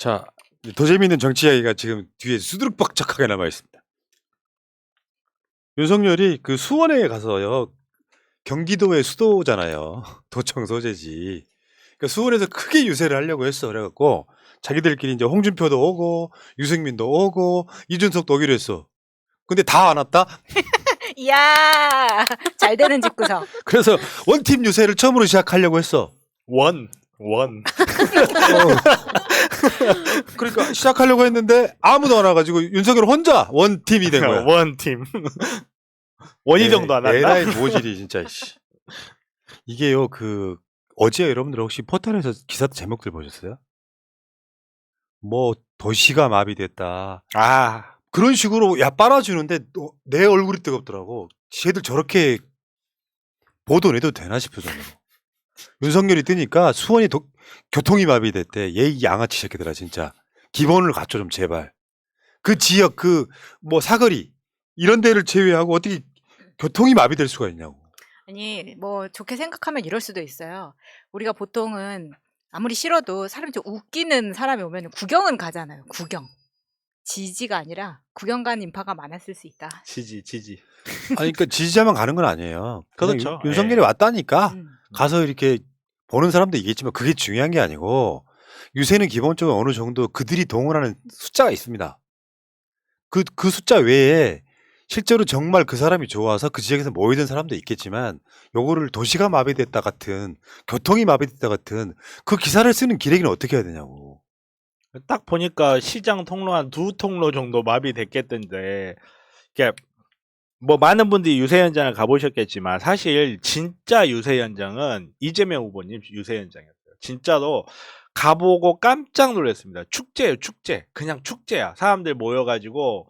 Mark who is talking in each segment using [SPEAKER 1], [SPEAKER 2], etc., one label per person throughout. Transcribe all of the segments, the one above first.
[SPEAKER 1] 자, 더 재미있는 정치 이야기가 지금 뒤에 수두룩박적하게 남아 있습니다. 윤석열이 그 수원에 가서요, 경기도의 수도잖아요. 도청 소재지. 그러니까 수원에서 크게 유세를 하려고 했어. 그래갖고 자기들끼리 이제 홍준표도 오고 유승민도 오고 이준석도 오기로 했어. 근데 다 안 왔다?
[SPEAKER 2] 이야, 잘 되는 집구석.
[SPEAKER 1] 그래서 원팀 유세를 처음으로 시작하려고 했어.
[SPEAKER 3] 원.
[SPEAKER 1] 그러니까 시작하려고 했는데 아무도 안 와가지고 윤석열 혼자 원팀이 된 거야.
[SPEAKER 3] 원팀. 원이 정도 안 한다?
[SPEAKER 1] 에라이 모질이 진짜. 씨. 이게요, 어제 여러분들 혹시 포털에서 기사 제목들 보셨어요? 뭐 도시가 마비됐다.
[SPEAKER 3] 아,
[SPEAKER 1] 그런 식으로 빨아주는데 내 얼굴이 뜨겁더라고. 쟤들 저렇게 보도 내도 되나 싶을 정도로. 윤석열이 뜨니까 수원이 교통이 마비됐대. 얘 양아치 새끼들아 진짜. 기본을 갖춰 좀 제발. 그 지역 뭐 사거리 이런 데를 제외하고 어떻게 교통이 마비될 수가 있냐고.
[SPEAKER 2] 아니, 뭐 좋게 생각하면 이럴 수도 있어요. 우리가 보통은 아무리 싫어도 사람이 좀 웃기는 사람이 오면 구경은 가잖아요. 구경. 지지가 아니라 구경 간 인파가 많았을 수 있다.
[SPEAKER 3] 지지.
[SPEAKER 1] 아니 그러니까 지지자만 가는 건 아니에요. 그냥
[SPEAKER 3] 그렇죠.
[SPEAKER 1] 윤석열이 왔다니까
[SPEAKER 2] 음.
[SPEAKER 1] 가서 이렇게 보는 사람도 있겠지만 그게 중요한 게 아니고 유세는 기본적으로 어느 정도 그들이 동원하는 숫자가 있습니다. 그 숫자 외에 실제로 정말 그 사람이 좋아서 그 지역에서 모이던 사람도 있겠지만 요거를 도시가 마비됐다 같은 교통이 마비됐다 같은 그 기사를 쓰는 기레기는 어떻게 해야 되냐고.
[SPEAKER 3] 딱 보니까 시장 통로 한 2통로 정도 마비됐겠던데, 이게 뭐 많은 분들이 유세 현장을 가보셨겠지만 사실 진짜 유세 현장은 이재명 후보님 유세 현장이었어요. 진짜로 가보고 깜짝 놀랐습니다. 축제예요, 축제. 그냥 축제야. 사람들 모여가지고.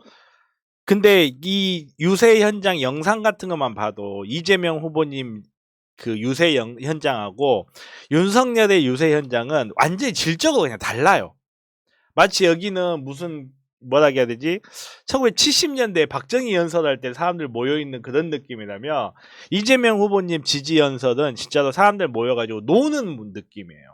[SPEAKER 3] 근데 이 유세 현장 영상 같은 것만 봐도 이재명 후보님 그 유세 현장하고 윤석열의 유세 현장은 완전히 질적으로 그냥 달라요. 마치 여기는 무슨 뭐라 해야 되지? 1970년대 박정희 연설할 때 사람들 모여있는 그런 느낌이라면 이재명 후보님 지지 연설은 진짜로 사람들 모여가지고 노는 느낌이에요.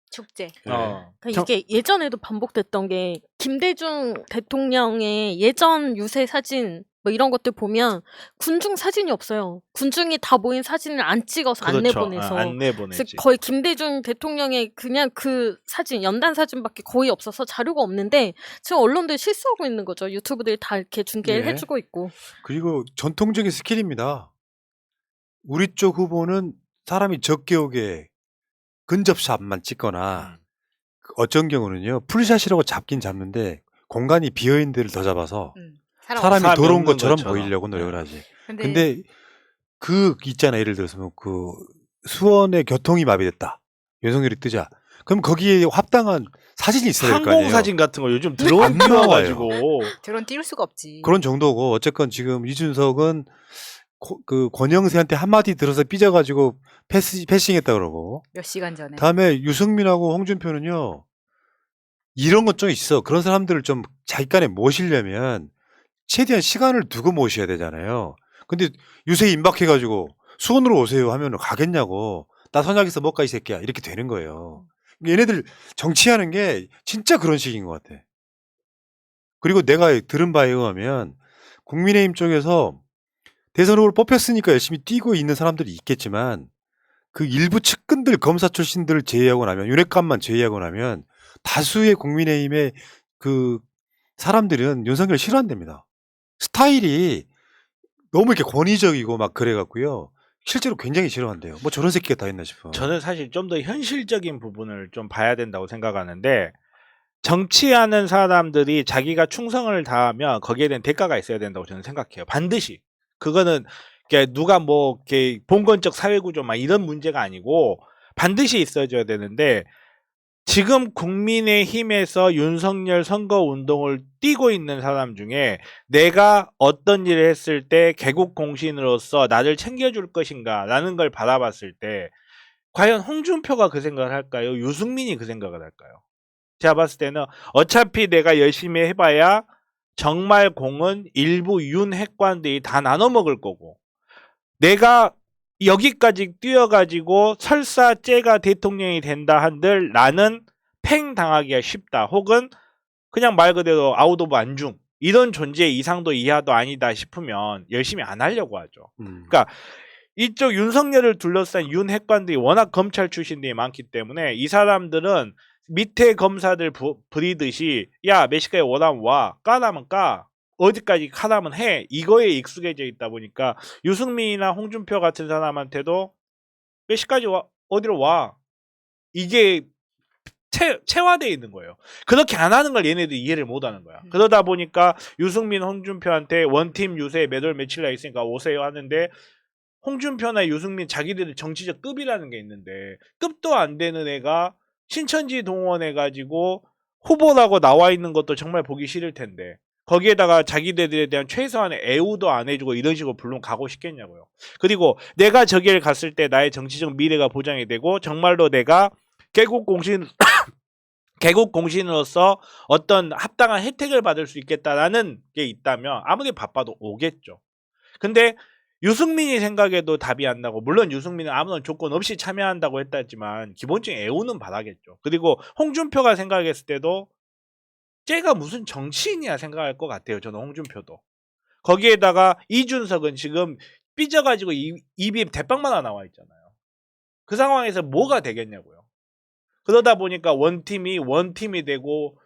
[SPEAKER 2] 축제.
[SPEAKER 4] 그러니까 이게 예전에도 반복됐던 게 김대중 대통령의 예전 유세 사진 뭐 이런 것들 보면 군중 사진이 없어요. 군중이 다 모인 사진을 안 찍어서
[SPEAKER 3] 그렇죠.
[SPEAKER 4] 안내보내서.
[SPEAKER 3] 안내보내지.
[SPEAKER 4] 그래서 거의 김대중 대통령의 그냥 그 사진 연단 사진밖에 거의 없어서 자료가 없는데 지금 언론들이 실수하고 있는 거죠. 유튜브들이 다 이렇게 중계를
[SPEAKER 1] 네.
[SPEAKER 4] 해주고 있고.
[SPEAKER 1] 그리고 전통적인 스킬입니다. 우리 쪽 후보는 사람이 적게 오게 근접샷만 찍거나 어쩐 경우는요 풀샷이라고 잡긴 잡는데 공간이 비어있는 데를 더 잡아서 사람이
[SPEAKER 3] 사람이
[SPEAKER 1] 들어온
[SPEAKER 3] 없는
[SPEAKER 1] 것처럼
[SPEAKER 3] 것처럼.
[SPEAKER 1] 보이려고 노력을 하지.
[SPEAKER 2] 근데
[SPEAKER 1] 근데 있잖아, 예를 들어서 수원의 교통이 마비됐다. 윤석열이 뜨자. 그럼 거기에 합당한 사진이 있어야 될 거 아니에요.
[SPEAKER 3] 항공 사진 같은 거 요즘
[SPEAKER 1] 안
[SPEAKER 3] 드론
[SPEAKER 1] 나와요.
[SPEAKER 3] 띄워가지고
[SPEAKER 2] 드론 띄울 수가 없지.
[SPEAKER 1] 그런 정도고 어쨌건 지금 이준석은 권영세한테 한마디 들어서 삐져가지고 패싱했다 그러고.
[SPEAKER 2] 몇 시간 전에.
[SPEAKER 1] 다음에 유승민하고 홍준표는요 이런 것 좀 있어. 그런 사람들을 좀 자기간에 모시려면 최대한 시간을 두고 모셔야 되잖아요. 근데 유세 임박해가지고 수원으로 오세요 하면 가겠냐고. 나 선약에서 못 가 이 새끼야 이렇게 되는 거예요. 얘네들 정치하는 게 진짜 그런 식인 것 같아. 그리고 내가 들은 바에 의하면 국민의힘 쪽에서 대선 후보를 뽑혔으니까 열심히 뛰고 있는 사람들이 있겠지만 그 일부 측근들 검사 출신들을 제외하고 나면 윤핵관만 제외하고 나면 다수의 국민의힘의 그 사람들은 윤석열 싫어한답니다. 스타일이 너무 이렇게 권위적이고 막 그래갖고요. 실제로 굉장히 싫어한대요. 뭐 저런 새끼가 다 있나 싶어.
[SPEAKER 3] 저는 사실 좀 더 현실적인 부분을 좀 봐야 된다고 생각하는데, 정치하는 사람들이 자기가 충성을 다하면 거기에 대한 대가가 있어야 된다고 저는 생각해요. 반드시. 그거는 누가 뭐 이렇게 봉건적 사회구조 막 이런 문제가 아니고 반드시 있어줘야 되는데, 지금 국민의힘에서 윤석열 선거운동을 뛰고 있는 사람 중에 내가 어떤 일을 했을 때 개국 공신으로서 나를 챙겨줄 것인가 라는 걸 바라봤을 때 과연 홍준표가 그 생각을 할까요? 유승민이 그 생각을 할까요? 제가 봤을 때는 어차피 내가 열심히 해봐야 정말 공은 일부 윤핵관들이 다 나눠 먹을 거고, 내가 여기까지 뛰어가지고 설사 쟤가 대통령이 된다 한들 나는 팽당하기가 쉽다. 혹은 그냥 말 그대로 아웃 오브 안중 이런 존재의 이상도 이하도 아니다 싶으면 열심히 안 하려고 하죠. 그러니까 이쪽 윤석열을 둘러싼 윤 핵관들이 워낙 검찰 출신들이 많기 때문에 이 사람들은 밑에 검사들 부리듯이 야 몇 시까지 오라면 와 까라면 까 어디까지 하라면 해 이거에 익숙해져 있다 보니까 유승민이나 홍준표 같은 사람한테도 몇 시까지 와 어디로 와 이게 체화되어 있는 거예요. 그렇게 안 하는 걸 얘네들이 이해를 못 하는 거야. 그러다 보니까 유승민, 홍준표한테 원팀 유세 몇 월 며칠 날 있으니까 오세요 하는데 홍준표나 유승민 자기들의 정치적 급이라는 게 있는데 급도 안 되는 애가 신천지 동원해가지고 후보라고 나와 있는 것도 정말 보기 싫을 텐데 거기에다가 자기들에 대한 최소한의 애우도 안 해주고 이런 식으로 물론 가고 싶겠냐고요. 그리고 내가 저기를 갔을 때 나의 정치적 미래가 보장이 되고 정말로 내가 개국 공신으로서 어떤 합당한 혜택을 받을 수 있겠다라는 게 있다면 아무리 바빠도 오겠죠. 근데 유승민이 생각해도 답이 안 나고 물론 유승민은 아무런 조건 없이 참여한다고 했다지만 기본적인 애우는 바라겠죠. 그리고 홍준표가 생각했을 때도 쟤가 무슨 정치인이야 생각할 것 같아요. 저는 홍준표도. 거기에다가 이준석은 지금 삐져가지고 입이 대빵마다 나와 있잖아요. 그 상황에서 뭐가 되겠냐고요. 그러다 보니까 원팀이 되고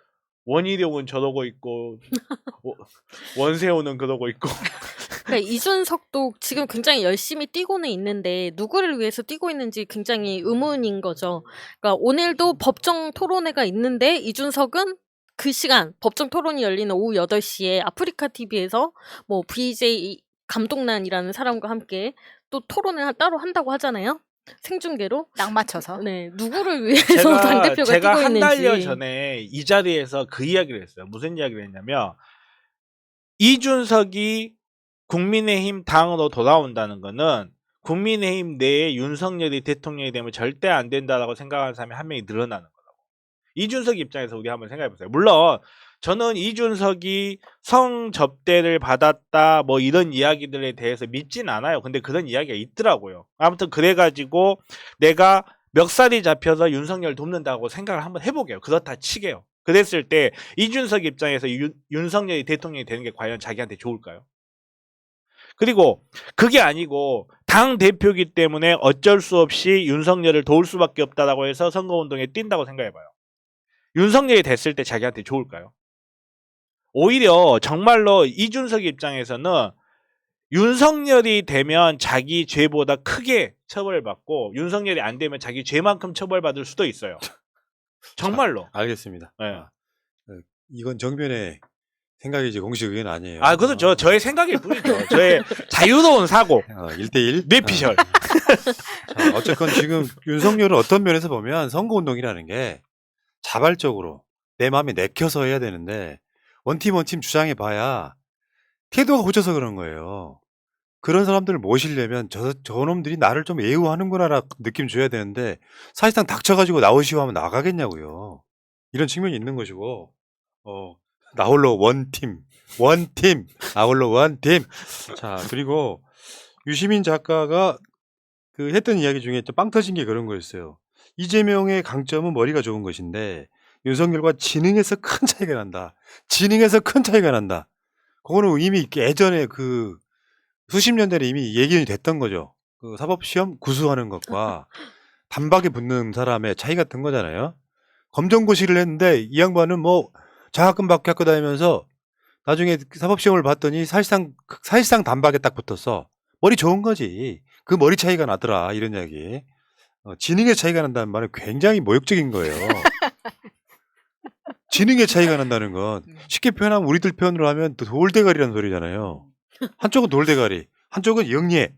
[SPEAKER 3] 원희룡은 저러고 있고 원세호는 그러고 있고
[SPEAKER 4] 그러니까 이준석도 지금 굉장히 열심히 뛰고는 있는데 누구를 위해서 뛰고 있는지 굉장히 의문인 거죠. 그러니까 오늘도 법정 토론회가 있는데 이준석은 그 시간 법정 토론이 열리는 오후 8시에 아프리카 TV에서 뭐 VJ 감독난이라는 사람과 함께 또 토론을 따로 한다고 하잖아요. 생중계로.
[SPEAKER 2] 딱 맞춰서.
[SPEAKER 4] 네, 누구를 위해서 당대표가
[SPEAKER 3] 제가
[SPEAKER 4] 뛰고
[SPEAKER 3] 한
[SPEAKER 4] 있는지.
[SPEAKER 3] 달여 전에 이 자리에서 그 이야기를 했어요. 무슨 이야기를 했냐면 이준석이 국민의힘 당으로 돌아온다는 거는 국민의힘 내에 윤석열이 대통령이 되면 절대 안 된다라고 생각하는 사람이 한 명이 늘어나는 거라고. 이준석 입장에서 우리 한번 생각해 보세요. 물론 저는 이준석이 성접대를 받았다 뭐 이런 이야기들에 대해서 믿진 않아요. 근데 그런 이야기가 있더라고요. 아무튼 그래가지고 내가 멱살이 잡혀서 윤석열 돕는다고 생각을 한번 해보게요. 그렇다 치게요. 그랬을 때 이준석 입장에서 윤석열이 대통령이 되는 게 과연 자기한테 좋을까요? 그리고 그게 아니고 당 대표기 때문에 어쩔 수 없이 윤석열을 도울 수밖에 없다라고 해서 선거운동에 뛴다고 생각해봐요. 윤석열이 됐을 때 자기한테 좋을까요? 오히려 정말로 이준석 입장에서는 윤석열이 되면 자기 죄보다 크게 처벌받고 윤석열이 안 되면 자기 죄만큼 처벌받을 수도 있어요. 정말로.
[SPEAKER 1] 자, 알겠습니다.
[SPEAKER 3] 네.
[SPEAKER 1] 이건 정변의 생각이지 공식 의견 아니에요.
[SPEAKER 3] 아, 그렇죠. 저의 생각일 뿐이죠. 저의 자유로운 사고.
[SPEAKER 1] 1대1?
[SPEAKER 3] 뇌피셜.
[SPEAKER 1] 자, 어쨌건 지금 윤석열은 어떤 면에서 보면 선거운동이라는 게 자발적으로 내 마음에 내켜서 해야 되는데 원팀 주장해 봐야 태도가 고쳐서 그런 거예요. 그런 사람들을 모시려면 저놈들이 나를 좀 애우하는구나라 느낌 줘야 되는데 사실상 닥쳐가지고 나오시오 하면 나가겠냐고요. 이런 측면이 있는 것이고 나홀로 원팀 나홀로 원팀. 자, 그리고 유시민 작가가 그 했던 이야기 중에 좀 빵 터진 게 그런 거였어요. 이재명의 강점은 머리가 좋은 것인데 윤석열과 지능에서 큰 차이가 난다. 그거는 이미 예전에 그 수십 년 전에 이미 예견이 됐던 거죠. 그 사법시험 구수하는 것과 단박에 붙는 사람의 차이 같은 거잖아요. 검정고시를 했는데 이 양반은 뭐 장학금밖에 갖고 다니면서 나중에 사법시험을 봤더니 사실상 단박에 딱 붙었어. 머리 좋은 거지. 그 머리 차이가 나더라. 이런 이야기. 지능의 차이가 난다는 말은 굉장히 모욕적인 거예요. 지능의 차이가 난다는 건 쉽게 표현하면 우리들 표현으로 하면 또 돌대가리라는 소리잖아요. 한쪽은 돌대가리, 한쪽은 영리해.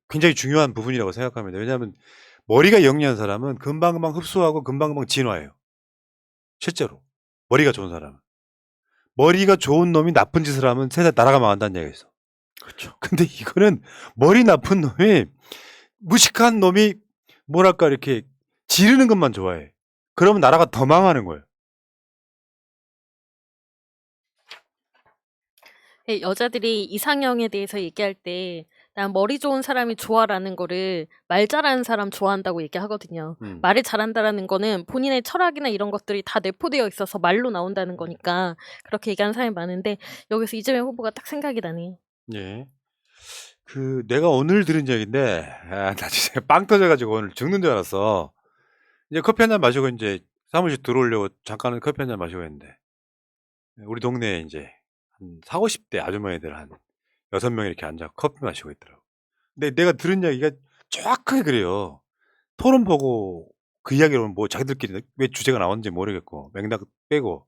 [SPEAKER 1] 굉장히 중요한 부분이라고 생각합니다. 왜냐하면 머리가 영리한 사람은 금방금방 흡수하고 금방금방 진화해요. 실제로 머리가 좋은 사람은. 머리가 좋은 놈이 나쁜 짓을 하면 세상 나라가 망한다는 얘기가 있어. 그렇죠. 근데 이거는 머리 나쁜 놈이 무식한 놈이 뭐랄까 이렇게 지르는 것만 좋아해. 그러면 나라가 더 망하는 거예요.
[SPEAKER 4] 여자들이 이상형에 대해서 얘기할 때 난 머리 좋은 사람이 좋아라는 거를 말 잘하는 사람 좋아한다고 얘기하거든요. 말을 잘한다라는 거는 본인의 철학이나 이런 것들이 다 내포되어 있어서 말로 나온다는 거니까 그렇게 얘기하는 사람이 많은데 여기서 이재명 후보가 딱 생각이 나네요.
[SPEAKER 1] 예. 내가 오늘 들은 얘기인데, 나 진짜 빵 터져가지고 오늘 죽는 줄 알았어. 이제 커피 한 잔 마시고 이제 사무실 들어오려고 잠깐은 커피 한 잔 마시고 했는데, 우리 동네에 이제 한 40, 50대 아주머니들 한 6명 이렇게 앉아 커피 마시고 있더라고. 근데 내가 들은 이야기가 정확하게 그래요. 토론 보고 그 이야기로 뭐 자기들끼리 왜 주제가 나왔는지 모르겠고, 맥락 빼고,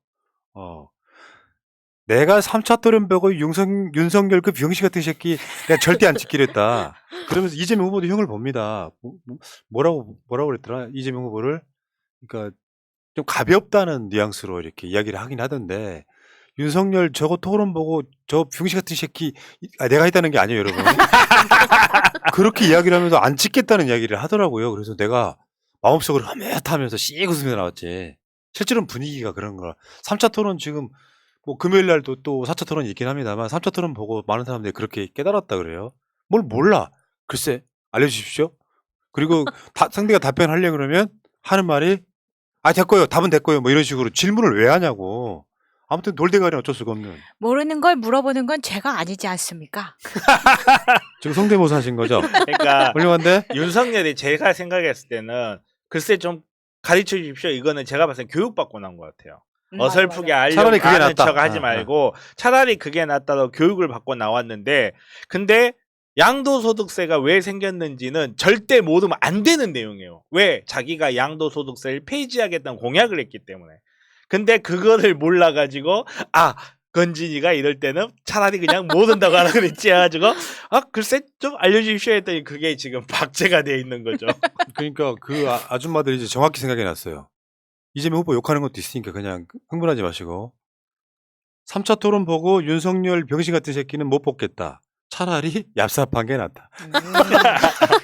[SPEAKER 1] 내가 3차 토론 보고 윤석열 그 병신 같은 새끼 내가 절대 안 찍기로 했다. 그러면서 이재명 후보도 형을 봅니다. 뭐라고 그랬더라? 이재명 후보를. 그러니까 좀 가볍다는 뉘앙스로 이렇게 이야기를 하긴 하던데, 윤석열 저거 토론 보고 저 병신 같은 새끼, 내가 했다는 게 아니에요, 여러분. 그렇게 이야기를 하면서 안 찍겠다는 이야기를 하더라고요. 그래서 내가 마음속으로 흐뭇하면서 씩 웃으면서 나왔지. 실제로는 분위기가 그런 거라. 3차 토론 지금 뭐 금요일 날도 또 4차 토론이 있긴 합니다만 3차 토론 보고 많은 사람들이 그렇게 깨달았다 그래요. 뭘 몰라. 글쎄 알려주십시오. 그리고 상대가 답변하려고 그러면 하는 말이 됐고요. 답은 됐고요. 뭐 이런 식으로 질문을 왜 하냐고. 아무튼 돌대가리 어쩔 수가 없는.
[SPEAKER 2] 모르는 걸 물어보는 건 죄가 아니지 않습니까?
[SPEAKER 1] 지금 성대모사 하신 거죠?
[SPEAKER 3] 그러니까
[SPEAKER 1] 훌륭한데?
[SPEAKER 3] 윤석열이 제가 생각했을 때는 글쎄 좀 가르쳐 주십시오. 이거는 제가 봤을 때 교육받고 난 것 같아요. 어설프게
[SPEAKER 1] 차라리 그게
[SPEAKER 3] 아는
[SPEAKER 1] 낫다.
[SPEAKER 3] 척 하지 말고 차라리 그게 낫다고 교육을 받고 나왔는데, 근데 양도소득세가 왜 생겼는지는 절대 모르면 안 되는 내용이에요. 왜? 자기가 양도소득세를 폐지하겠다는 공약을 했기 때문에. 근데 그거를 몰라가지고 건진이가 이럴 때는 차라리 그냥 모른다고 하라 그랬지 해가지고 글쎄 좀 알려주십시오 했더니 그게 지금 박제가 돼 있는 거죠.
[SPEAKER 1] 그러니까 그 아줌마들이 이제 정확히 생각이 났어요. 이재명 후보 욕하는 것도 있으니까 그냥 흥분하지 마시고 3차 토론 보고 윤석열 병신 같은 새끼는 못 뽑겠다. 차라리 얍삽한 게 낫다.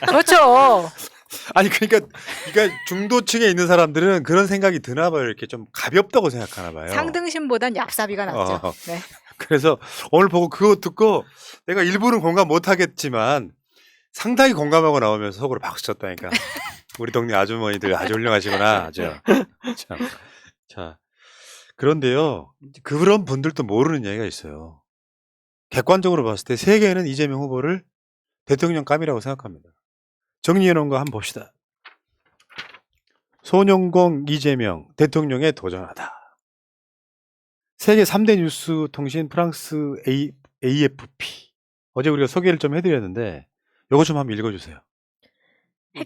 [SPEAKER 2] 그렇죠.
[SPEAKER 1] 아니 그러니까 중도층에 있는 사람들은 그런 생각이 드나 봐요. 이렇게 좀 가볍다고 생각하나 봐요.
[SPEAKER 2] 상등심보단 얍삽이가 낫죠. 네.
[SPEAKER 1] 그래서 오늘 보고 그거 듣고 내가 일부는 공감 못 하겠지만 상당히 공감하고 나오면서 속으로 박수 쳤다니까. 우리 동네 아주머니들 아주 훌륭하시구나. 아주. 참. 자, 그런데요. 그런 분들도 모르는 얘기가 있어요. 객관적으로 봤을 때 세계는 이재명 후보를 대통령감이라고 생각합니다. 정리해놓은 거 한번 봅시다. 손용공 이재명 대통령에 도전하다. 세계 3대 뉴스 통신 프랑스 AFP. 어제 우리가 소개를 좀 해드렸는데 이거 좀 한번 읽어주세요.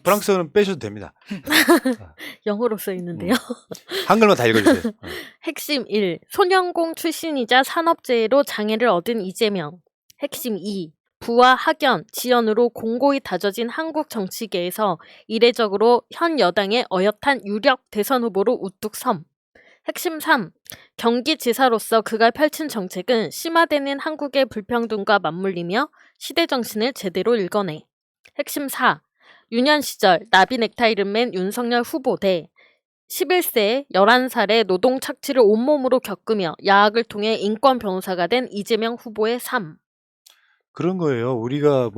[SPEAKER 1] 프랑스어는 빼셔도 됩니다.
[SPEAKER 4] 영어로 써 있는데요.
[SPEAKER 1] 한글만 다 읽어주세요.
[SPEAKER 4] 핵심 1. 손영공 출신이자 산업재해로 장애를 얻은 이재명. 핵심 2. 부와 학연, 지연으로 공고히 다져진 한국 정치계에서 이례적으로 현 여당의 어엿한 유력 대선 후보로 우뚝 섬. 핵심 3. 경기지사로서 그가 펼친 정책은 심화되는 한국의 불평등과 맞물리며 시대정신을 제대로 읽어내. 핵심 4. 유년 시절 나비 넥타이를 맨 윤석열 후보 대 11세 11살의 노동 착취를 온몸으로 겪으며 야학을 통해 인권 변호사가 된 이재명 후보의 삶.
[SPEAKER 1] 그런 거예요. 우리가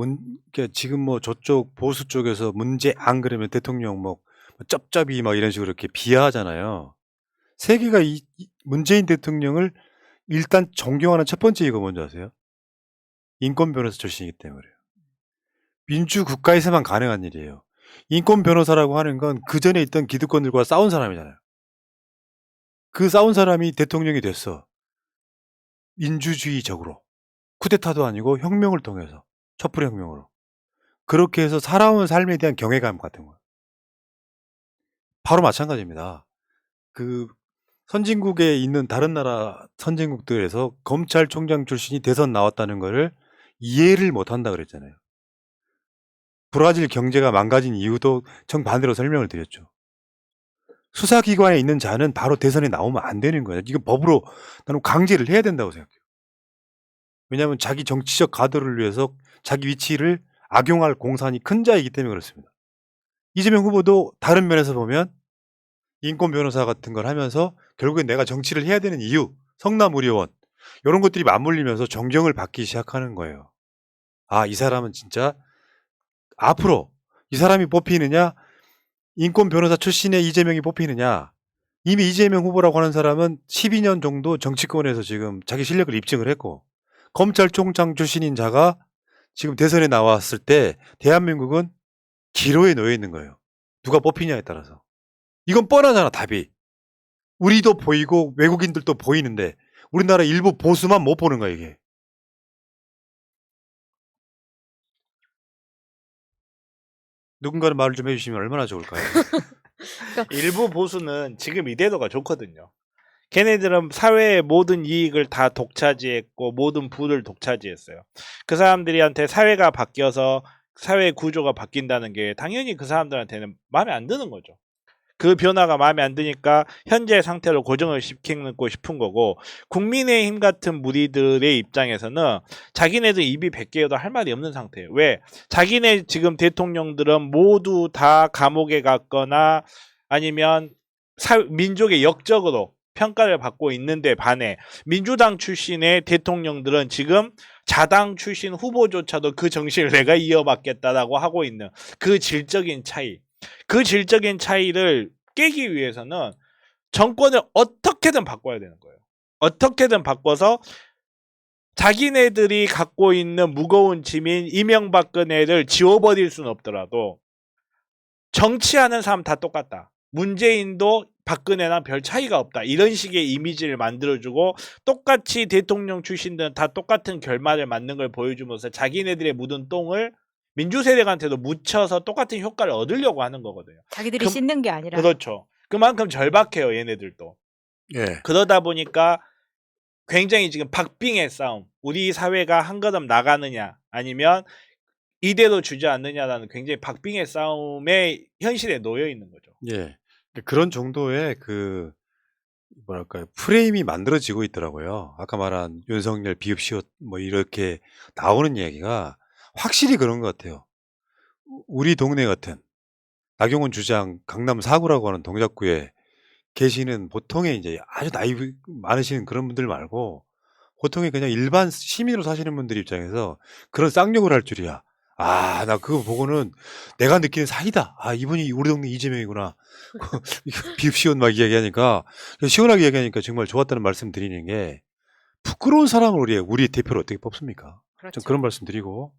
[SPEAKER 1] 지금 뭐 저쪽 보수 쪽에서 문제 안 그러면 대통령 뭐 쩝쩝이 막 이런 식으로 이렇게 비하하잖아요. 세계가 이 문재인 대통령을 일단 존경하는 첫 번째 이유가 뭔지 아세요? 인권 변호사 출신이기 때문에 그래요. 민주국가에서만 가능한 일이에요. 인권 변호사라고 하는 건 그 전에 있던 기득권들과 싸운 사람이잖아요. 그 싸운 사람이 대통령이 됐어. 민주주의적으로. 쿠데타도 아니고 혁명을 통해서. 촛불 혁명으로. 그렇게 해서 살아온 삶에 대한 경외감 같은 거예요. 바로 마찬가지입니다. 선진국에 있는 다른 나라 선진국들에서 검찰총장 출신이 대선 나왔다는 거를 이해를 못한다 그랬잖아요. 브라질 경제가 망가진 이유도 정반대로 설명을 드렸죠. 수사기관에 있는 자는 바로 대선에 나오면 안 되는 거예요. 이건 법으로 나는 강제를 해야 된다고 생각해요. 왜냐하면 자기 정치적 가도를 위해서 자기 위치를 악용할 공산이 큰 자이기 때문에 그렇습니다. 이재명 후보도 다른 면에서 보면 인권 변호사 같은 걸 하면서 결국엔 내가 정치를 해야 되는 이유, 성남의료원 이런 것들이 맞물리면서 존경을 받기 시작하는 거예요. 아, 이 사람은 진짜 앞으로 이 사람이 뽑히느냐, 인권 변호사 출신의 이재명이 뽑히느냐. 이미 이재명 후보라고 하는 사람은 12년 정도 정치권에서 지금 자기 실력을 입증을 했고, 검찰총장 출신인 자가 지금 대선에 나왔을 때 대한민국은 기로에 놓여 있는 거예요. 누가 뽑히냐에 따라서. 이건 뻔하잖아, 답이. 우리도 보이고 외국인들도 보이는데 우리나라 일부 보수만 못 보는 거야, 이게. 누군가는 말을 좀 해주시면 얼마나 좋을까요?
[SPEAKER 3] 일부 보수는 지금 이대로가 좋거든요. 걔네들은 사회의 모든 이익을 다 독차지했고 모든 부를 독차지했어요. 그 사람들한테 사회가 바뀌어서 사회 구조가 바뀐다는 게 당연히 그 사람들한테는 마음에 안 드는 거죠. 그 변화가 마음에 안 드니까 현재 상태로 고정을 시키고 싶은 거고, 국민의힘 같은 무리들의 입장에서는 자기네들 입이 100개여도 할 말이 없는 상태예요. 왜? 자기네 지금 대통령들은 모두 다 감옥에 갔거나 아니면 민족의 역적으로 평가를 받고 있는데 반해 민주당 출신의 대통령들은 지금 자당 출신 후보조차도 그 정신을 내가 이어받겠다라고 하고 있는 그 질적인 차이. 그 질적인 차이를 깨기 위해서는 정권을 어떻게든 바꿔야 되는 거예요. 어떻게든 바꿔서 자기네들이 갖고 있는 무거운 짐인 이명박근혜를 지워버릴 수는 없더라도 정치하는 사람 다 똑같다. 문재인도 박근혜랑 별 차이가 없다. 이런 식의 이미지를 만들어주고 똑같이 대통령 출신들은 다 똑같은 결말을 맞는 걸 보여주면서 자기네들의 묻은 똥을 민주세력한테도 묻혀서 똑같은 효과를 얻으려고 하는 거거든요.
[SPEAKER 2] 자기들이 씻는 게 아니라.
[SPEAKER 3] 그렇죠. 그만큼 절박해요, 얘네들도.
[SPEAKER 1] 예.
[SPEAKER 3] 그러다 보니까 굉장히 지금 박빙의 싸움. 우리 사회가 한 걸음 나가느냐 아니면 이대로 주저앉느냐라는 굉장히 박빙의 싸움의 현실에 놓여 있는 거죠.
[SPEAKER 1] 예. 그런 정도의 뭐랄까요, 프레임이 만들어지고 있더라고요. 아까 말한 윤석열 비읍시옷 뭐 이렇게 나오는 얘기가 확실히 그런 것 같아요. 우리 동네 같은 나경원 주장 강남 4구라고 하는 동작구에 계시는 보통의 이제 아주 나이 많으신 그런 분들 말고 보통의 그냥 일반 시민으로 사시는 분들 입장에서 그런 쌍욕을 할 줄이야. 아, 나 그거 보고는 내가 느끼는 사이다. 아, 이분이 우리 동네 이재명이구나. 비읍시옷 막 이야기하니까, 시원하게 이야기하니까 정말 좋았다는 말씀 드리는 게, 부끄러운 사람을 우리 대표로 어떻게 뽑습니까? 좀
[SPEAKER 2] 그렇죠.
[SPEAKER 1] 그런 말씀 드리고,